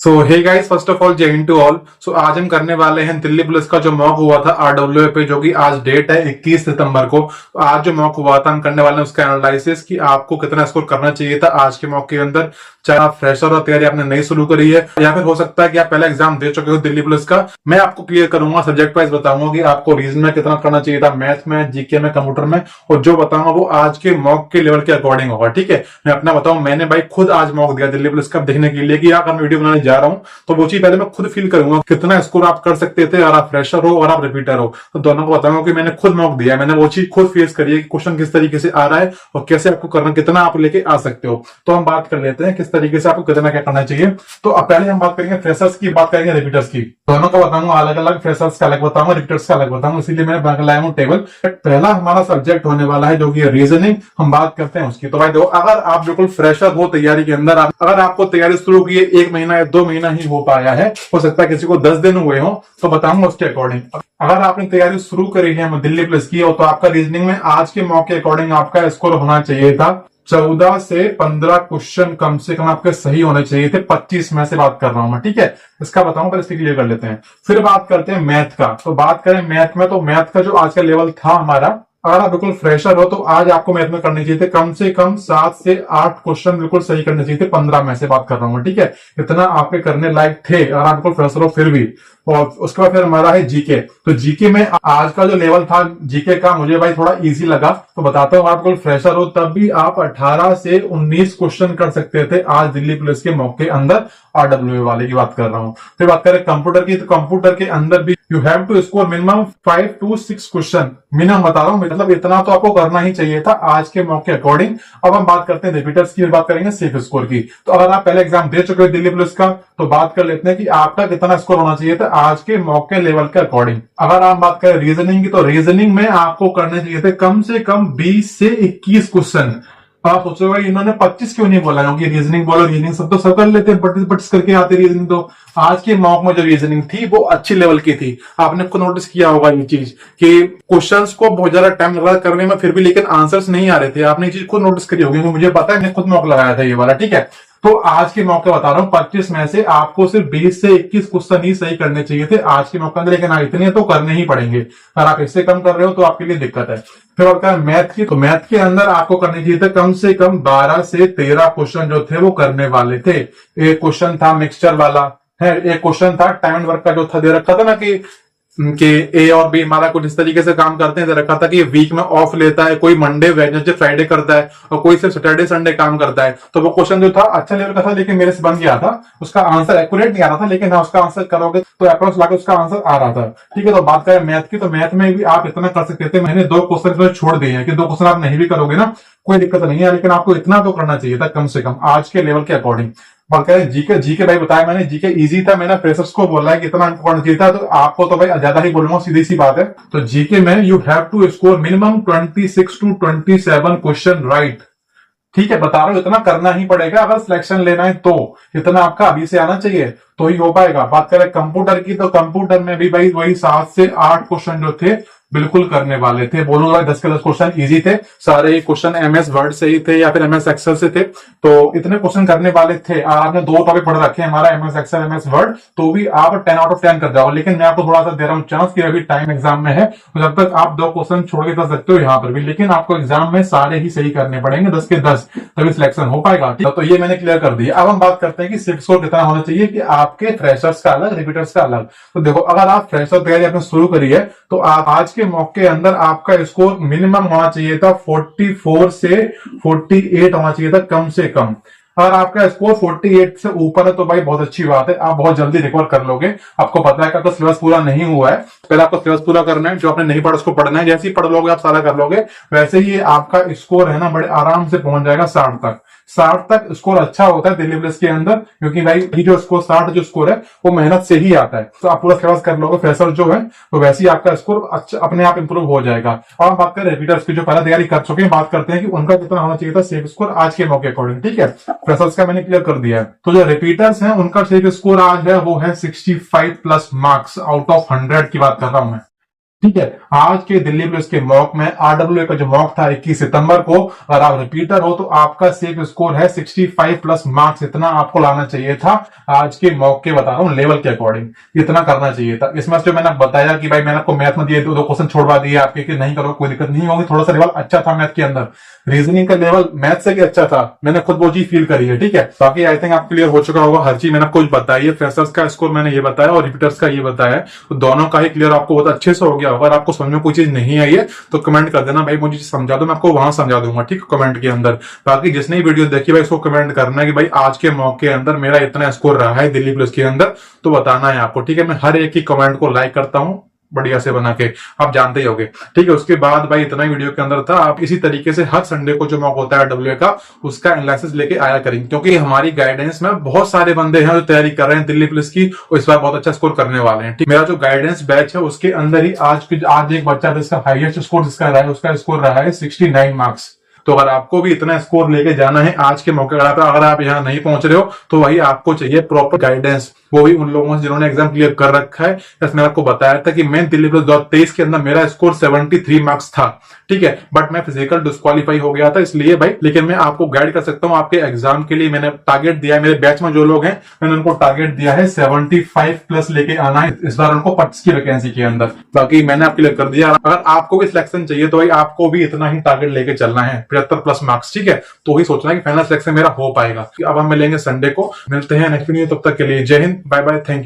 So hey guys, first of all जय हिंद to all. सो आज हम करने वाले हैं दिल्ली पुलिस का जो मॉक हुआ था आरडब्ल्यूए पे, जो कि आज डेट है 21 सितंबर को। तो आज जो मॉक हुआ था हम करने वाले हैं उसका एनालिसिस कि आपको कितना स्कोर करना चाहिए था आज के मॉक के अंदर। चाहे आप फ्रेशर और तैयारी आपने नहीं शुरू करी है या फिर हो सकता है कि आप पहले एग्जाम दे चुके हो दिल्ली पुलिस का। मैं आपको क्लियर करूंगा, सब्जेक्ट वाइज बताऊंगा कि आपको रीजन में कितना करना चाहिए था, मैथ में, जीके में, कंप्यूटर में, और जो बताऊंगा वो आज के मॉक के लेवल के अकॉर्डिंग होगा। ठीक है, मैं अपना बताऊं, मैंने भाई खुद आज मॉक दिया दिल्ली पुलिस का देखने के लिए कि यार मैं वीडियो बनाने जा रहा हूं तो वो चीज पहले मैं खुद फील करूंगा कितना स्कोर आप कर सकते थे, और आप फ्रेशर हो और आप रिपीटर हो तो दोनों को बताऊंगा कि मैंने खुद मॉक दिया, मैंने वो चीज खुद फेस करी है कि क्वेश्चन किस तरीके से आ रहा है और कैसे आपको करना, कितना आप लेके आ सकते हो। तो हम बात कर लेते हैं किस तरीके से आपको कितना क्या करना चाहिए। तो अब पहले हम बात करेंगे फ्रेशर्स की, बात करेंगे रिपीटर्स की। दोनों का बताऊंगा अलग अलग, फ्रेशर्स का अलग बताऊंगा, रिपीटर्स का अलग बताऊंगा, इसीलिए मैंने बना लाया हूं टेबल। पहला हमारा सब्जेक्ट होने वाला है जो कि रीजनिंग, हम बात करते हैं उसकी। तो भाई देखो, अगर आप बिल्कुल फ्रेशर हो तैयारी के अंदर, अगर आपको तैयारी शुरू की है 1 महीना या 2 महीना ही हो पाया है, हो सकता है किसी को 10 दिन हुए हो, तो बताऊंगा उसके अकॉर्डिंग। अगर आपने तैयारी शुरू करी है दिल्ली पुलिस की, तो आपका रीजनिंग में आज के मॉक के अकॉर्डिंग आपका स्कोर होना चाहिए था 14 से 15 क्वेश्चन कम से कम आपके सही होने चाहिए थे। 25 में से बात कर रहा हूं मैं, ठीक है। इसका बताऊं, पर इसकी क्लियर कर लेते हैं, फिर बात करते हैं मैथ का। तो बात करें मैथ में, तो मैथ का जो आज का लेवल था हमारा, अगर आप बिल्कुल फ्रेशर हो तो आज आपको मैथ में करने चाहिए थे कम से कम 7 से 8 क्वेश्चन बिल्कुल सही करने चाहिए थे। 15 में से बात कर रहा हूं, ठीक है। इतना आपके करने लायक थे अगर आप बिल्कुल फ्रेशर हो फिर भी। और उसके बाद फिर हमारा है जीके। तो जीके में आज का जो लेवल था जीके का, मुझे भाई थोड़ा इजी लगा, तो बताता हूँ। आप बिल्कुल फ्रेशर हो तब भी आप 18 से 19 क्वेश्चन कर सकते थे आज दिल्ली पुलिस के मॉक के अंदर, आरडब्ल्यूए वाले की बात कर रहा हूं। फिर बात करें कंप्यूटर की, तो कंप्यूटर के अंदर भी you have to score minimum 5 to 6 question, minimum बता रहा हूं, मतलब इतना तो आपको करना ही चाहिए था आज के मॉक के अकॉर्डिंग। अब हम बात करते हैं रिपीटर्स की, बात करेंगे सेफ स्कोर की। तो अगर आप पहले एग्जाम दे चुके हो दिल्ली पुलिस का, तो बात कर लेते हैं कि आपका कितना स्कोर होना चाहिए था आज के मॉक के लेवल के अकॉर्डिंग। अगर आप बात करें रीजनिंग की, तो रीजनिंग में आपको करने चाहिए थे कम से कम 20 से 21 क्वेश्चन। आप सोचोगे इन्होंने 25 क्यों नहीं बोला, क्योंकि रीजनिंग बोलो, रीजनिंग सब तो सब कर लेते हैं, 25 करके आते रीजनिंग। तो आज के मॉक में जो रीजनिंग थी वो अच्छी लेवल की थी। आपने को नोटिस किया होगा ये चीज कि क्वेश्चंस को बहुत ज्यादा टाइम लगा करने में, फिर भी लेकिन आंसर्स नहीं आ रहे थे। आपने ये चीज खुद नोटिस करी होगी, मुझे पता है, मैंने खुद मॉक लगाया था ये वाला, ठीक है। तो आज के मौके बता रहा हूं 25 में से आपको सिर्फ 20 से 21 क्वेश्चन ही सही करने चाहिए थे आज के मौके अंदर, लेकिन इतने तो करने ही पड़ेंगे। अगर आप इससे कम कर रहे हो तो आपके लिए दिक्कत है। फिर बात करें मैथ की, तो मैथ के अंदर आपको करने चाहिए थे कम से कम 12 से 13 क्वेश्चन जो थे वो करने वाले थे। एक क्वेश्चन था मिक्सचर वाला है, एक क्वेश्चन था टाइम एंड वर्क का, जो था दे रखा था ना कि ए और बी हमारा कुछ इस तरीके से काम करते हैं, दे रखा था कि वीक में ऑफ लेता है, कोई मंडे वेडनेसडे फ्राइडे करता है और कोई सिर्फ सैटरडे संडे काम करता है। तो वो क्वेश्चन जो था अच्छा लेवल का था, लेकिन मेरे से बन गया था, उसका आंसर एक्यूरेट नहीं आ रहा था, लेकिन हाँ उसका आंसर करोगे तो अप्रोक्स लाके उसका आंसर आ रहा था, ठीक है। तो बात करें मैथ की, तो मैथ में भी आप इतना कर सकते थे। मैंने 2 क्वेश्चन छोड़ दिए हैं कि 2 क्वेश्चन आप नहीं भी करोगे ना कोई दिक्कत नहीं है, लेकिन आपको इतना तो करना चाहिए था कम से कम आज के लेवल के अकॉर्डिंग। बात करें जीके, जीके भाई बताया मैंने, जीके इजी था, मैंने फ्रेशर्स को बोला है कि इतना अंक करना चाहिए था, तो आपको तो भाई ज्यादा ही बोलूंगा, सीधी सी बात है। तो जीके में you have to score minimum 26 to 27 question right, ठीक है। बता रहा हूं इतना करना ही पड़ेगा, अगर सिलेक्शन लेना है तो इतना आपका अभी से आना चाहिए तो ही हो पाएगा। बात करें कंप्यूटर की, तो कंप्यूटर में भी भाई वही 7 से 8 क्वेश्चन जो थे बिल्कुल करने वाले थे। बोलूंगा 10 के 10 क्वेश्चन इजी थे, सारे ही क्वेश्चन एमएस वर्ड से ही थे या फिर एमएस एक्सेल से थे, तो इतने क्वेश्चन करने वाले थे। आपने 2 टॉपिक पढ़ रखे हैं हमारा, एमएस एक्सेल, एमएस वर्ड, तो भी आप 10 out of 10 कर जाओगे। लेकिन मैं आपको थोड़ा सा दे रहा हूं चांस कि अभी टाइम एग्जाम में है, तो जब तक आप 2 क्वेश्चन छोड़ के कर सकते हो यहाँ पर भी, लेकिन आपको एग्जाम में सारे ही सही करने पड़ेंगे 10 के 10, तभी सिलेक्शन हो पाएगा, ठीक है। तो ये मैंने क्लियर कर दिया। अब हम बात करते हैं कि सिर्फ स्कोर कितना होना चाहिए, कि आपके फ्रेशर्स का अलग, रिपीटर्स का अलग। तो देखो, अगर आप फ्रेशर तैयारी आपने शुरू करी है तो आप आज के मॉक के अंदर आपका स्कोर मिनिमम होना चाहिए था 44 से 48 होना चाहिए था कम से कम। अगर आपका स्कोर 48 से ऊपर है तो भाई बहुत अच्छी बात है, आप बहुत जल्दी रिकवर कर लोगे। आपको पता है कि आपका सिलेबस पूरा नहीं हुआ है, पहले आपको सिलेबस पूरा करना है, जो आपने नहीं पढ़ा उसको पढ़ना है, जैसे ही पढ़ लोगे आप सारा कर लोगे, वैसे ही आपका स्कोर है ना बड़े आराम से पहुंच जाएगा 60 तक। 60 तक स्कोर अच्छा होता है दिल्ली पुलिस के अंदर, क्योंकि भाई ये जो स्कोर 60 जो स्कोर है वो मेहनत से ही आता है। तो आप पूरा सिलेबस कर लोगे फ्रेशर जो है, तो वैसे ही आपका स्कोर अच्छा अपने आप इंप्रूव हो जाएगा। और हम बात करें रिपीटर्स की, जो पहले तैयारी कर चुके हैं, बात करते हैं कि उनका कितना होना चाहिए था सेफ स्कोर आज के मौके अकॉर्डिंग, ठीक है। फ्रेशर्स का मैंने क्लियर कर दिया है। तो जो रिपीटर्स हैं उनका सेफ स्कोर आज है वो है 65 प्लस मार्क्स आउट ऑफ 100 की बात कर रहा हूं मैं, ठीक है। आज के दिल्ली पुलिस के मॉक में आरडब्ल्यूए का जो मॉक था 21 सितंबर को, अगर आप रिपीटर हो तो आपका सेफ स्कोर है 65 प्लस मार्क्स, इतना आपको लाना चाहिए था आज के मॉक के, बता रहा हूं लेवल के अकॉर्डिंग इतना करना चाहिए था। इसमें जो मैंने बताया कि भाई मैंने आपको मैथ में दिए दो क्वेश्चन छोड़वा दिए आपके कि नहीं करो कोई दिक्कत नहीं होगी, थोड़ा सा लेवल अच्छा था मैथ के अंदर, रीजनिंग का लेवल मैथ से भी अच्छा था, मैंने खुद वो चीज फील करी है। ठीक है, बाकी आई थिंक आप क्लियर हो चुका होगा, हर चीज मैंने कुछ बताई है, फ्रेशर्स का स्कोर मैंने ये बताया और रिपीटर्स का ये बताया है, तो दोनों का ही क्लियर आपको बहुत अच्छे से हो गया। अगर आपको समझ में कोई चीज नहीं आई है तो कमेंट कर देना भाई, मुझे समझा दो, मैं आपको वहां समझा दूंगा, ठीक है, कमेंट के अंदर। बाकी जिसने वीडियो देखी भाई उसको कमेंट करना है कि भाई आज के मॉक के अंदर मेरा इतना स्कोर रहा है दिल्ली पुलिस के अंदर, तो बताना है आपको। ठीक है, मैं हर एक की कमेंट को लाइक करता हूं बढ़िया से बना के, आप जानते ही होगे। ठीक है, उसके बाद भाई इतना ही वीडियो के अंदर था। आप इसी तरीके से हर संडे को जो मॉक होता है डब्ल्यू का, उसका एनालिसिस लेके आया करेंगे, क्योंकि हमारी गाइडेंस में बहुत सारे बंदे हैं जो तैयारी कर रहे हैं दिल्ली पुलिस की और इस बार बहुत अच्छा स्कोर करने वाले हैं। ठीक, मेरा जो गाइडेंस बैच है उसके अंदर ही आज एक बच्चा जिसका हाईएस्ट स्कोर जिसका रहा है, उसका स्कोर रहा है 69 मार्क्स। तो अगर आपको भी इतना स्कोर लेके जाना है आज के मौके पर, अगर आप यहाँ नहीं पहुंच रहे हो तो वही आपको चाहिए प्रॉपर गाइडेंस, वो भी उन लोगों से जिन्होंने एग्जाम क्लियर कर रखा है। जैसे मैंने आपको बताया था कि मैं दिल्ली पुलिस 2023 के अंदर मेरा स्कोर 73 मार्क्स था। ठीक है, बट मैं फिजिकल डिस्क्वालीफाई हो गया था इसलिए भाई, लेकिन मैं आपको गाइड कर सकता हूँ आपके एग्जाम के लिए। मैंने टारगेट दिया है, मेरे बैच में जो लोग हैं मैंने उनको टारगेट दिया है 75 प्लस लेके आना है इस बार उनको 25 की वैकेंसी के अंदर। बाकी मैंने आपको क्लियर कर दिया। अगर आपको भी सिलेक्शन चाहिए तो भाई आपको भी इतना ही टारगेट लेके चलना है, 75 प्लस मार्क्स। ठीक है, तो ही सोचना है कि फाइनल सिलेक्शन मेरा हो पाएगा। अब हम मिलेंगे संडे को, मिलते हैं नेक्स्ट वीडियो, तब तक के लिए जय हिंद, बाय बाय, थैंक यू।